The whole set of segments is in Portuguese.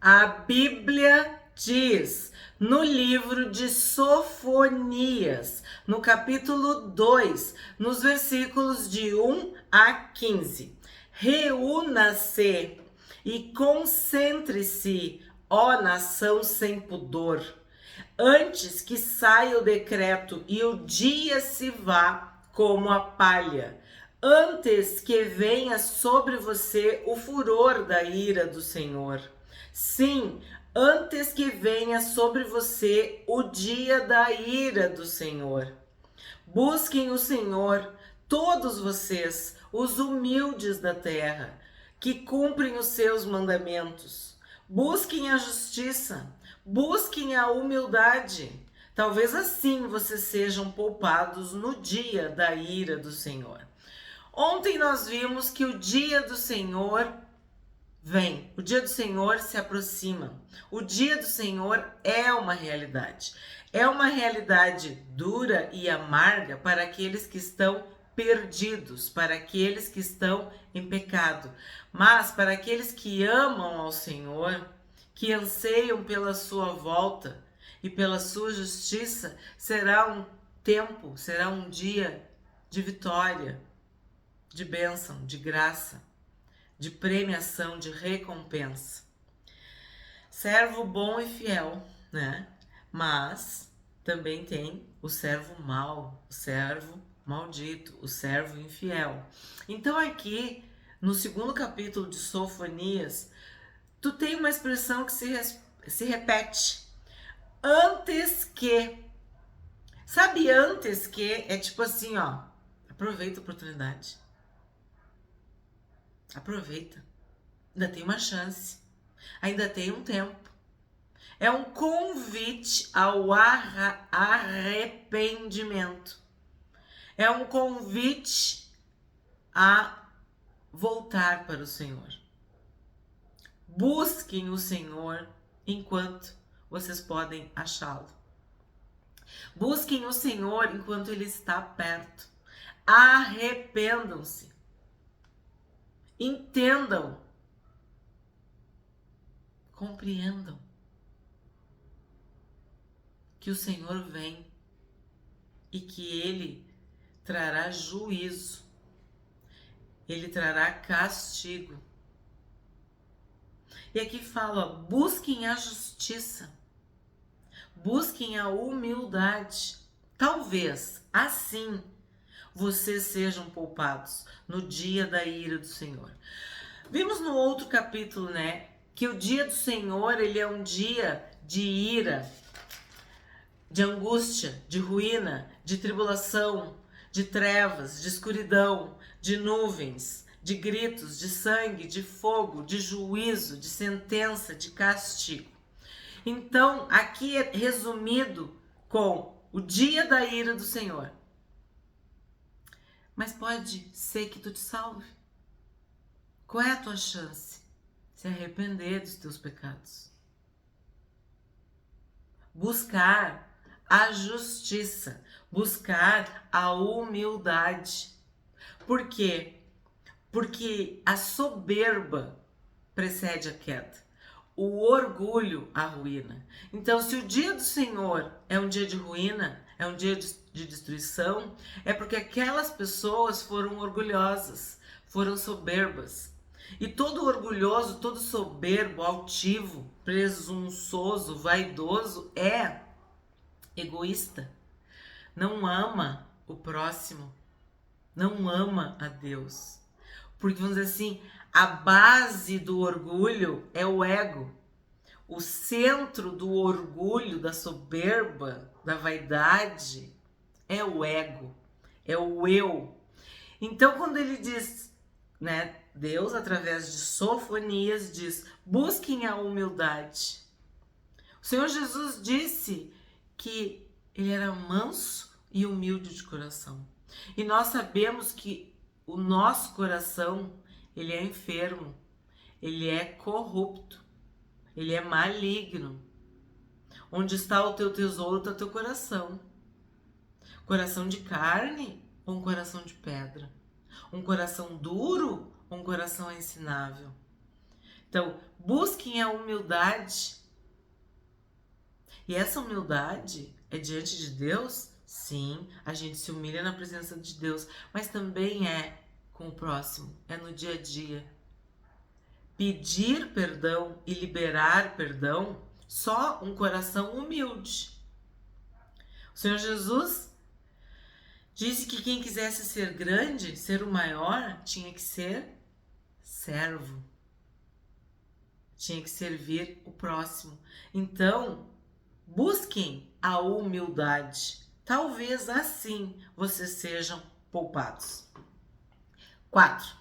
A Bíblia diz no livro de Sofonias, no capítulo 2, nos versículos de 1 a 15: Reúna-se e concentre-se, ó nação sem pudor, antes que saia o decreto e o dia se vá como a palha, antes que venha sobre você o furor da ira do Senhor. Sim, antes que venha sobre você o dia da ira do Senhor. Busquem o Senhor, todos vocês, os humildes da terra, que cumprem os seus mandamentos. Busquem a justiça, busquem a humildade. Talvez assim vocês sejam poupados no dia da ira do Senhor. Ontem nós vimos que o dia do Senhor vem, o dia do Senhor se aproxima. O dia do Senhor é uma realidade. É uma realidade dura e amarga para aqueles que estão perdidos, para aqueles que estão em pecado. Mas para aqueles que amam ao Senhor, que anseiam pela sua volta e pela sua justiça, será um tempo, será um dia de vitória, de bênção, de graça, de premiação, de recompensa. Servo bom e fiel, né? Mas também tem o servo mau, o servo maldito, o servo infiel. Então aqui, no segundo capítulo de Sofonias, tu tem uma expressão que se repete. Antes que. Sabe, antes que é tipo assim, ó. Aproveita a oportunidade. Aproveita. Ainda tem uma chance. Ainda tem um tempo. É um convite ao arrependimento. É um convite a voltar para o Senhor. Busquem o Senhor enquanto vocês podem achá-lo. Busquem o Senhor enquanto Ele está perto. Arrependam-se. Entendam. Compreendam que o Senhor vem e que Ele trará juízo. Ele trará castigo. E aqui fala, busquem a justiça. Busquem a humildade. Talvez assim vocês sejam poupados no dia da ira do Senhor. Vimos no outro capítulo, né, que o dia do Senhor, ele é um dia de ira, de angústia, de ruína, de tribulação, de trevas, de escuridão, de nuvens, de gritos, de sangue, de fogo, de juízo, de sentença, de castigo. Então, aqui é resumido com o dia da ira do Senhor. Mas pode ser que tu te salve. Qual é a tua chance? Se arrepender dos teus pecados. Buscar a justiça, buscar a humildade. Por quê? Porque a soberba precede a queda, o orgulho a ruína. Então, se o dia do Senhor é um dia de ruína, é um dia de destruição, é porque aquelas pessoas foram orgulhosas, foram soberbas. E todo orgulhoso, todo soberbo, altivo, presunçoso, vaidoso é egoísta, não ama o próximo, não ama a Deus. Porque, vamos dizer assim, a base do orgulho é o ego. O centro do orgulho, da soberba, da vaidade é o ego, é o eu. Então, quando ele diz, né, Deus, através de Sofonias, diz, busquem a humildade. O Senhor Jesus disse que ele era manso e humilde de coração. E nós sabemos que o nosso coração, ele é enfermo, ele é corrupto, ele é maligno. Onde está o teu tesouro, está o teu coração. Coração de carne ou um coração de pedra? Um coração duro ou um coração ensinável? Então, busquem a humildade. E essa humildade é diante de Deus? Sim, a gente se humilha na presença de Deus, mas também é com o próximo, é no dia a dia. Pedir perdão e liberar perdão, só um coração humilde. O Senhor Jesus disse que quem quisesse ser grande, ser o maior, tinha que ser servo. Tinha que servir o próximo. Então, busquem a humildade. Talvez assim vocês sejam poupados. 4.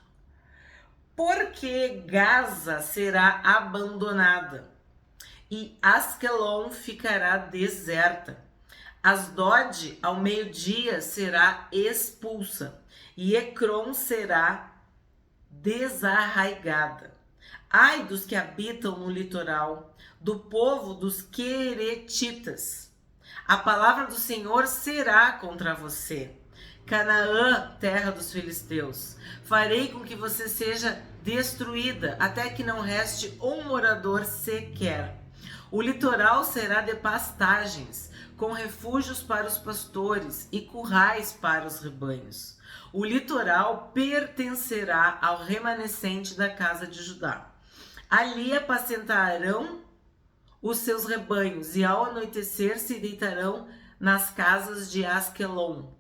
Porque Gaza será abandonada e Asquelon ficará deserta. Asdod ao meio-dia será expulsa e Ecrom será desarraigada. Ai dos que habitam no litoral, do povo dos queretitas. A palavra do Senhor será contra você. Canaã, terra dos filisteus, farei com que você seja destruída, até que não reste um morador sequer. O litoral será de pastagens, com refúgios para os pastores e currais para os rebanhos. O litoral pertencerá ao remanescente da casa de Judá. Ali apacentarão os seus rebanhos, e ao anoitecer se deitarão nas casas de Asquelon,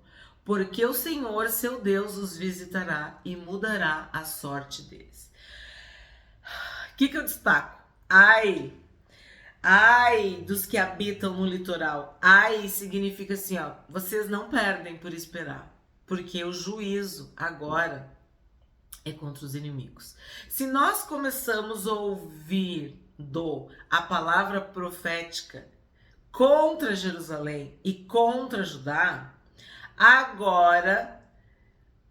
porque o Senhor, seu Deus, os visitará e mudará a sorte deles. O que eu destaco? Ai dos que habitam no litoral. Ai significa assim, ó, vocês não perdem por esperar, porque o juízo agora é contra os inimigos. Se nós começamos a ouvir a palavra profética contra Jerusalém e contra Judá, agora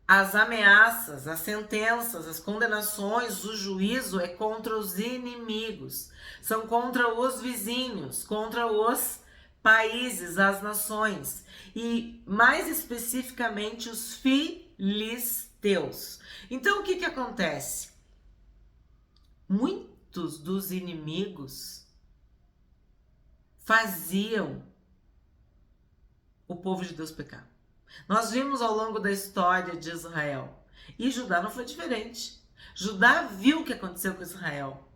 as ameaças, as sentenças, as condenações, o juízo é contra os inimigos. São contra os vizinhos, contra os países, as nações. E mais especificamente os filisteus. Então o que acontece? Muitos dos inimigos faziam o povo de Deus pecar. Nós vimos ao longo da história de Israel. E Judá não foi diferente. Judá viu o que aconteceu com Israel.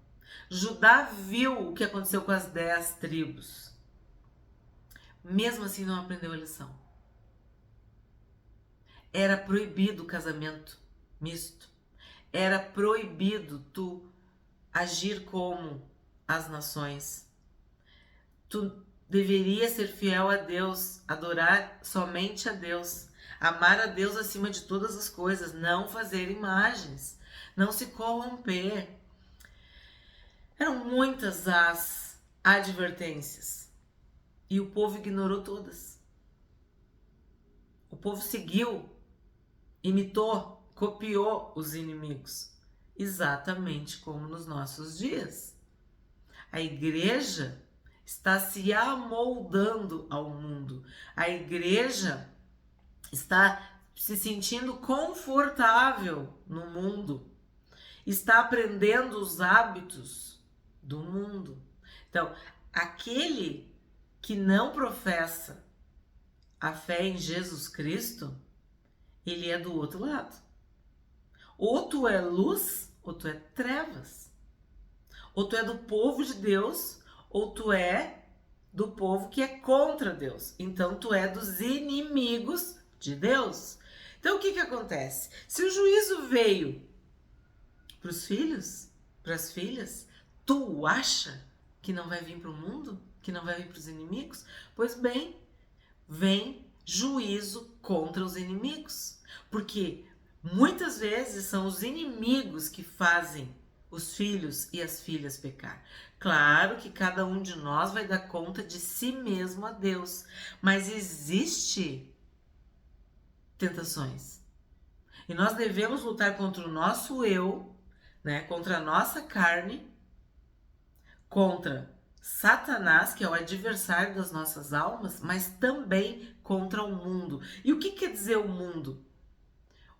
Judá viu o que aconteceu com as 10 tribos. Mesmo assim não aprendeu a lição. Era proibido o casamento misto. Era proibido tu agir como as nações. Tu deveria ser fiel a Deus, adorar somente a Deus, amar a Deus acima de todas as coisas, não fazer imagens, não se corromper. Eram muitas as advertências e o povo ignorou todas. O povo seguiu, imitou, copiou os inimigos, exatamente como nos nossos dias. A igreja está se amoldando ao mundo. A igreja está se sentindo confortável no mundo. Está aprendendo os hábitos do mundo. Então, aquele que não professa a fé em Jesus Cristo, ele é do outro lado. Ou tu é luz, ou tu é trevas. Ou tu é do povo de Deus, ou tu é do povo que é contra Deus. Então, tu é dos inimigos de Deus. Então, o que acontece? Se o juízo veio para os filhos, para as filhas, tu acha que não vai vir para o mundo? Que não vai vir para os inimigos? Pois bem, vem juízo contra os inimigos. Porque muitas vezes são os inimigos que fazem os filhos e as filhas pecar. Claro que cada um de nós vai dar conta de si mesmo a Deus, mas existe tentações. E nós devemos lutar contra o nosso eu, né, contra a nossa carne, contra Satanás, que é o adversário das nossas almas, mas também contra o mundo. E o que quer dizer o mundo?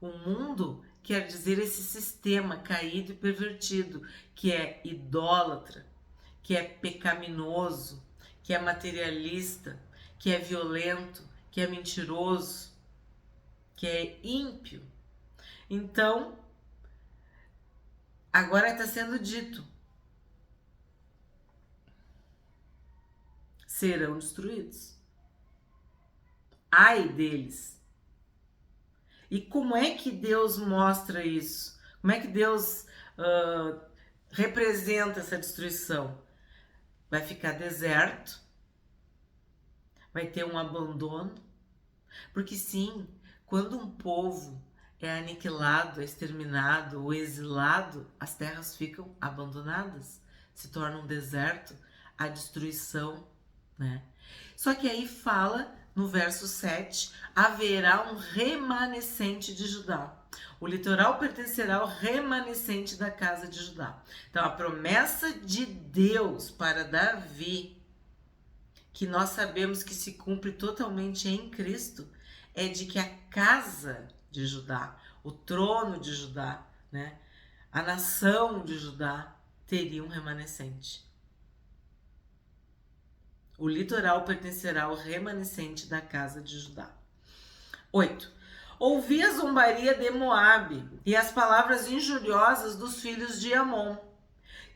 O mundo quer dizer esse sistema caído e pervertido, que é idólatra, que é pecaminoso, que é materialista, que é violento, que é mentiroso, que é ímpio. Então, agora está sendo dito: serão destruídos. Ai deles. E como é que Deus mostra isso? Como é que Deus representa essa destruição? Vai ficar deserto, vai ter um abandono, porque sim, quando um povo é aniquilado, é exterminado ou exilado, as terras ficam abandonadas, se torna um deserto, a destruição, né? Só que aí fala no verso 7, haverá um remanescente de Judá. O litoral pertencerá ao remanescente da casa de Judá. Então, a promessa de Deus para Davi, que nós sabemos que se cumpre totalmente em Cristo, é de que a casa de Judá, o trono de Judá, né, a nação de Judá teria um remanescente. O litoral pertencerá ao remanescente da casa de Judá. 8. Ouvi a zombaria de Moabe e as palavras injuriosas dos filhos de Amon,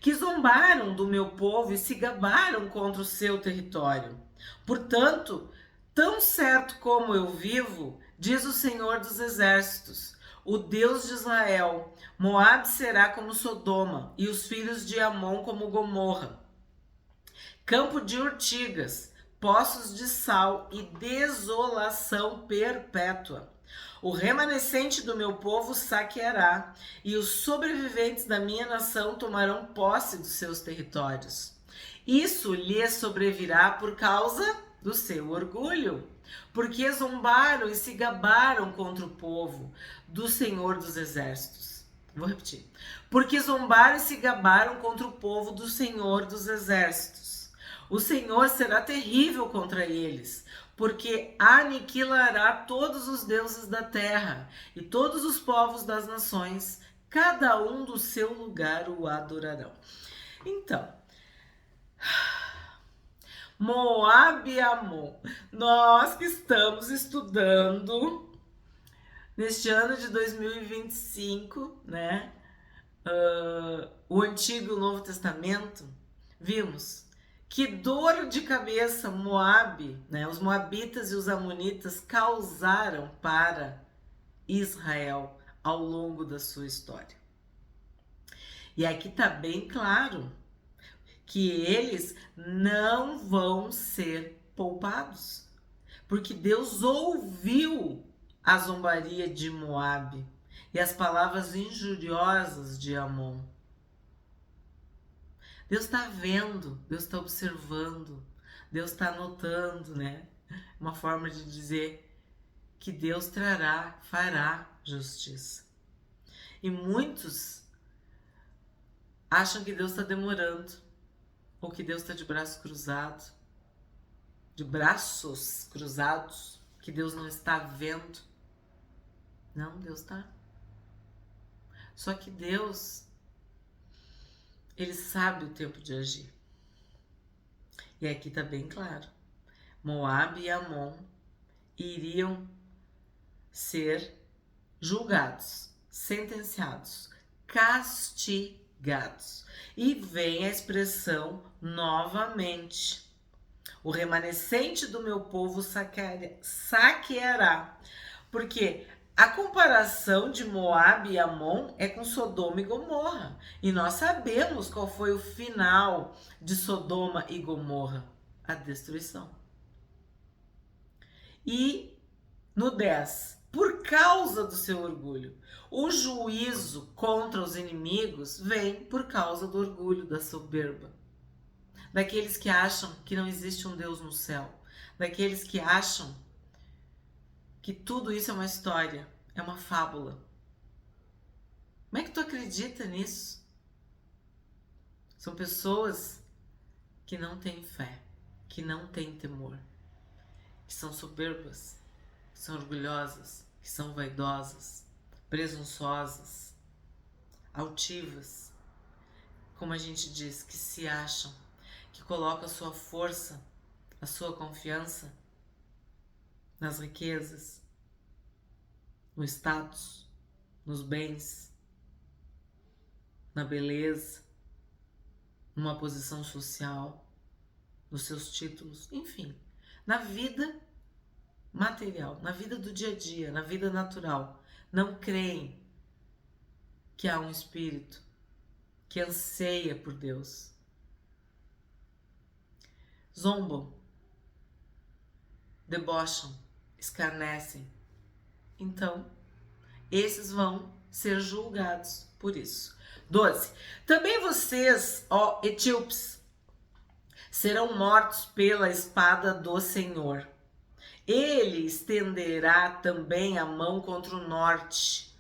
que zombaram do meu povo e se gabaram contra o seu território. Portanto, tão certo como eu vivo, diz o Senhor dos Exércitos, o Deus de Israel, Moabe será como Sodoma e os filhos de Amon como Gomorra. Campo de urtigas, poços de sal e desolação perpétua. O remanescente do meu povo saqueará, e os sobreviventes da minha nação tomarão posse dos seus territórios. Isso lhes sobrevirá por causa do seu orgulho, porque zombaram e se gabaram contra o povo do Senhor dos Exércitos. Vou repetir. Porque zombaram e se gabaram contra o povo do Senhor dos Exércitos. O Senhor será terrível contra eles, porque aniquilará todos os deuses da terra e todos os povos das nações, cada um do seu lugar o adorarão. Então, Moabe e Amon, nós que estamos estudando neste ano de 2025, né? O Antigo e o Novo Testamento, vimos que dor de cabeça Moabe, né, os moabitas e os amonitas causaram para Israel ao longo da sua história. E aqui está bem claro que eles não vão ser poupados, porque Deus ouviu a zombaria de Moabe e as palavras injuriosas de Amon. Deus está vendo, Deus está observando, Deus está anotando, né? Uma forma de dizer que Deus trará, fará justiça. E muitos acham que Deus está demorando, ou que Deus está de braços cruzados, que Deus não está vendo. Não, Deus está. Só que Deus, Ele sabe o tempo de agir. E aqui está bem claro. Moabe e Amon iriam ser julgados, sentenciados, castigados. E vem a expressão novamente. O remanescente do meu povo saqueará. Porque a comparação de Moabe e Amon é com Sodoma e Gomorra. E nós sabemos qual foi o final de Sodoma e Gomorra: a destruição. E no 10, por causa do seu orgulho, o juízo contra os inimigos vem por causa do orgulho, da soberba. Daqueles que acham que não existe um Deus no céu. Daqueles que acham que tudo isso é uma história, é uma fábula. Como é que tu acredita nisso? São pessoas que não têm fé, que não têm temor, que são soberbas, que são orgulhosas, que são vaidosas. presunçosas, altivas, como a gente diz, que se acham, que colocam a sua força, a sua confiança nas riquezas, no status, nos bens, na beleza, numa posição social, nos seus títulos, enfim, na vida material, na vida do dia a dia, na vida natural. Não creem que há um espírito que anseia por Deus. Zombam, debocham, escarnecem. Então, esses vão ser julgados por isso. 12. Também vocês, ó etíopes, serão mortos pela espada do Senhor. Ele estenderá também a mão contra o norte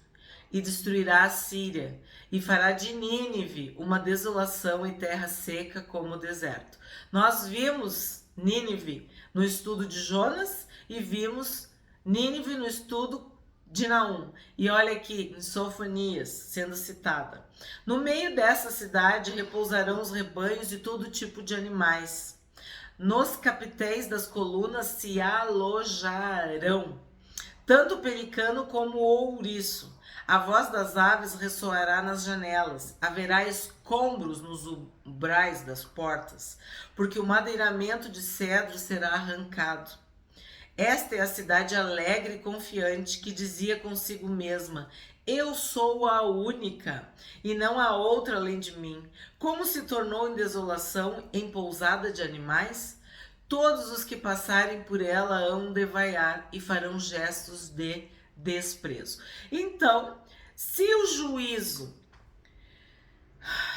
e destruirá a Síria, e fará de Nínive uma desolação e terra seca como o deserto. Nós vimos Nínive no estudo de Jonas e vimos Nínive no estudo de Naum. E olha aqui, em Sofonias, sendo citada. No meio dessa cidade repousarão os rebanhos de todo tipo de animais. Nos capitéis das colunas se alojarão tanto o pelicano como o ouriço. A voz das aves ressoará nas janelas. Haverá escombros nos umbrais das portas, porque o madeiramento de cedro será arrancado. Esta é a cidade alegre e confiante que dizia consigo mesma: eu sou a única, e não há outra além de mim. Como se tornou em desolação, em pousada de animais? Todos os que passarem por ela hão de vaiar e farão gestos de desprezo. Então, se o juízo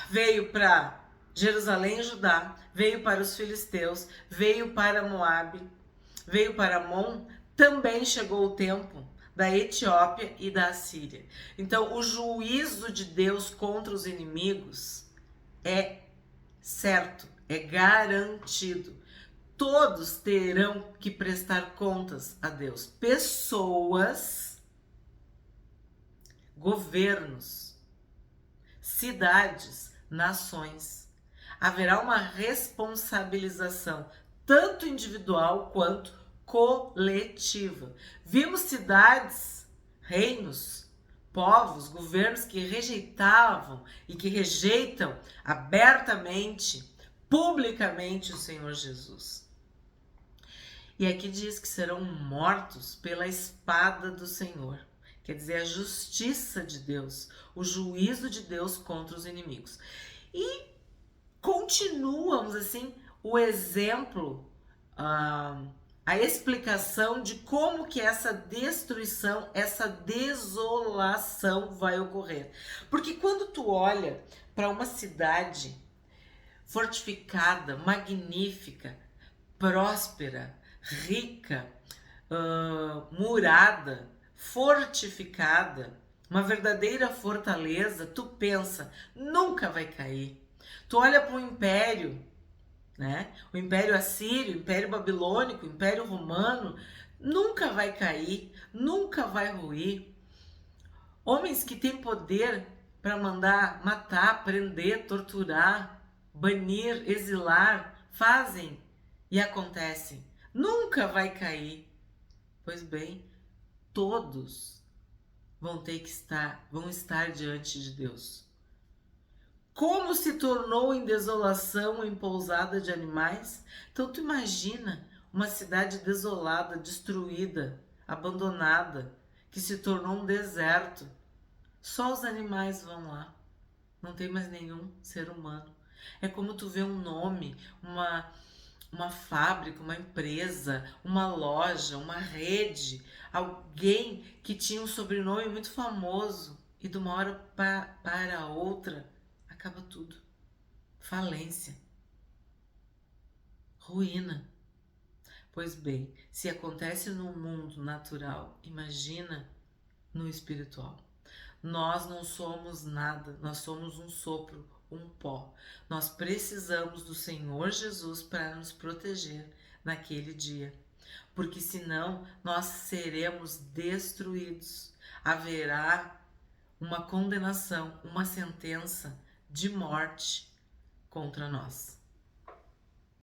veio para Jerusalém e Judá, veio para os filisteus, veio para Moabe, veio para Amon, também chegou o tempo da Etiópia e da Assíria. Então, o juízo de Deus contra os inimigos é certo, é garantido. Todos terão que prestar contas a Deus. Pessoas, governos, cidades, nações. Haverá uma responsabilização, tanto individual quanto coletiva. Vimos cidades, reinos, povos, governos que rejeitavam e que rejeitam abertamente, publicamente o Senhor Jesus. E aqui diz que serão mortos pela espada do Senhor. Quer dizer, a justiça de Deus, o juízo de Deus contra os inimigos. E continuamos assim o exemplo, a explicação de como que essa destruição, essa desolação vai ocorrer. Porque quando tu olha para uma cidade fortificada, magnífica, próspera, rica, murada, fortificada, uma verdadeira fortaleza, tu pensa, nunca vai cair. Tu olha para o império, né? O Império Assírio, o Império Babilônico, o Império Romano, nunca vai cair, nunca vai ruir. Homens que têm poder para mandar matar, prender, torturar, banir, exilar, fazem e acontecem. Nunca vai cair. Pois bem, todos vão estar diante de Deus. Como se tornou em desolação, em pousada de animais? Então tu imagina uma cidade desolada, destruída, abandonada, que se tornou um deserto. Só os animais vão lá. Não tem mais nenhum ser humano. É como tu vê um nome, uma fábrica, uma empresa, uma loja, uma rede, alguém que tinha um sobrenome muito famoso e de uma hora para a outra acaba tudo. Falência. Ruína. Pois bem, se acontece no mundo natural, imagina no espiritual. Nós não somos nada, nós somos um sopro, um pó. Nós precisamos do Senhor Jesus para nos proteger naquele dia, porque senão nós seremos destruídos. Haverá uma condenação, uma sentença de morte contra nós.